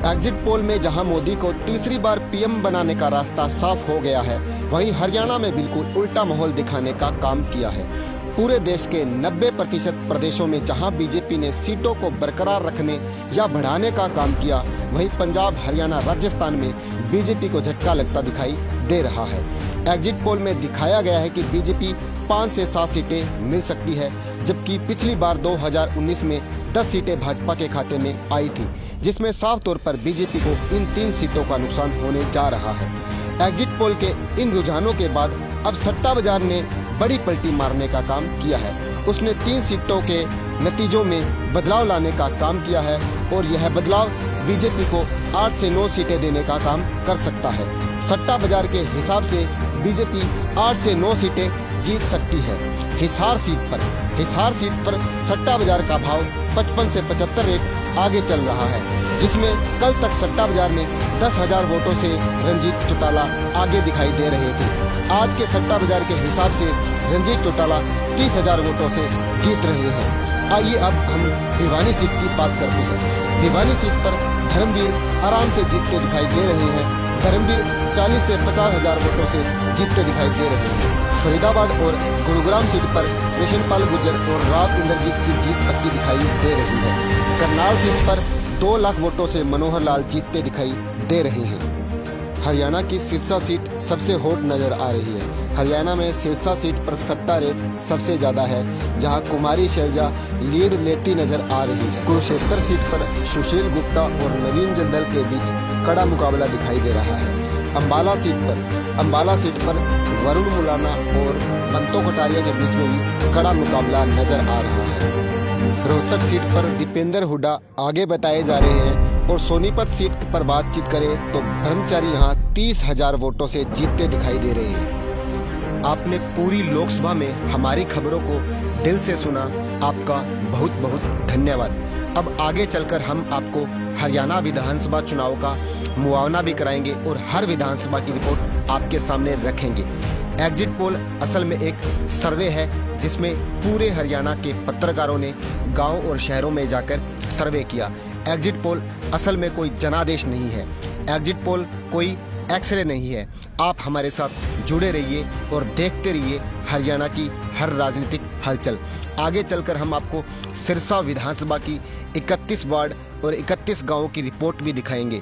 Exit poll में जहां मोदी को तीसरी बार पीएम बनाने का रास्ता साफ हो गया है, वहीं हरियाणा में बिल्कुल उल्टा माहौल दिखाने का काम किया है। पूरे देश के 90% प्रदेशों में जहां बीजेपी ने सीटों को बरकरार रखने या बढ़ाने का काम किया, वहीं पंजाब, हरियाणा, राजस्थान में बीजेपी को झटका लगता दिखाई दे रहा है। एग्जिट पोल में दिखाया गया है कि बीजेपी 5 से 7 सीटें मिल सकती है, जबकि पिछली बार 2019 में 10 सीटें भाजपा के खाते में आई थी, जिसमें साफ तौर पर बीजेपी को इन 3 सीटों का नुकसान होने जा रहा है। एग्जिट पोल के इन रुझानों के बाद अब सट्टा बाजार ने बड़ी पलटी मारने का काम किया है। उसने 3 सीटों के नतीजों में बदलाव लाने का काम किया है और यह बदलाव बीजेपी को 8 से 9 सीटें देने का काम कर सकता है। सट्टा बाजार के हिसाब से बीजेपी 8 से 9 सीटें जीत सकती है। हिसार सीट पर सट्टा बाजार का भाव 55 से 75 रेट आगे चल रहा है, जिसमें कल तक सट्टा बाजार में 10,000 वोटों से रंजीत चौटाला आगे दिखाई दे रहे थे। आज के सट्टा बाजार के हिसाब से रंजीत चौटाला 30,000 वोटों से जीत रहे हैं। आइए अब हम भिवानी सीट की बात करते हैं। भिवानी सीट पर धर्मवीर आराम से जीतते दिखाई दे रहे हैं। धर्मवीर 40 से 50,000 वोटों से जीतते दिखाई दे रहे हैं। फरीदाबाद और गुरुग्राम सीट पर कृष्णपाल गुर्जर और राव इंद्रजीत की जीत पक्की दिखाई दे रही है। करनाल सीट पर 2 लाख वोटों से मनोहर लाल जीतते दिखाई दे रहे हैं। हरियाणा की सिरसा सीट सबसे हॉट नजर आ रही है। हरियाणा में सिरसा सीट पर सट्टा रेट सबसे ज्यादा है, जहां कुमारी शैलजा लीड लेती नजर आ रही है। कुरुक्षेत्र सीट पर सुशील गुप्ता और नवीन जंदल के बीच कड़ा मुकाबला दिखाई दे रहा है। अंबाला सीट पर वरुण मुलाना और बंतो कटारिया के बीच में भी कड़ा मुकाबला नजर आ रहा है। रोहतक सीट पर दीपेंद्र हुड्डा आगे बताए जा रहे हैं और सोनीपत सीट पर बातचीत करें तो ब्रह्मचारी यहां 30,000 वोटों से जीतते दिखाई दे रहे हैं। आपने पूरी लोकसभा में हमारी खबरों को दिल से सुना, आपका बहुत बहुत धन्यवाद। अब आगे चलकर हम आपको हरियाणा विधानसभा चुनाव का मुआवना भी कराएंगे और हर विधानसभा की रिपोर्ट आपके सामने रखेंगे। एग्जिट पोल असल में एक सर्वे है, जिसमें पूरे हरियाणा के पत्रकारों ने गांव और शहरों में जाकर सर्वे किया। एग्जिट पोल असल में कोई जनादेश नहीं है। एग्जिट पोल कोई एक्सरे नहीं है। आप हमारे साथ जुड़े रहिए और देखते रहिए हरियाणा की हर राजनीतिक हलचल। आगे चलकर हम आपको सिरसा विधानसभा की 31 वार्ड और 31 गांवों की रिपोर्ट भी दिखाएंगे।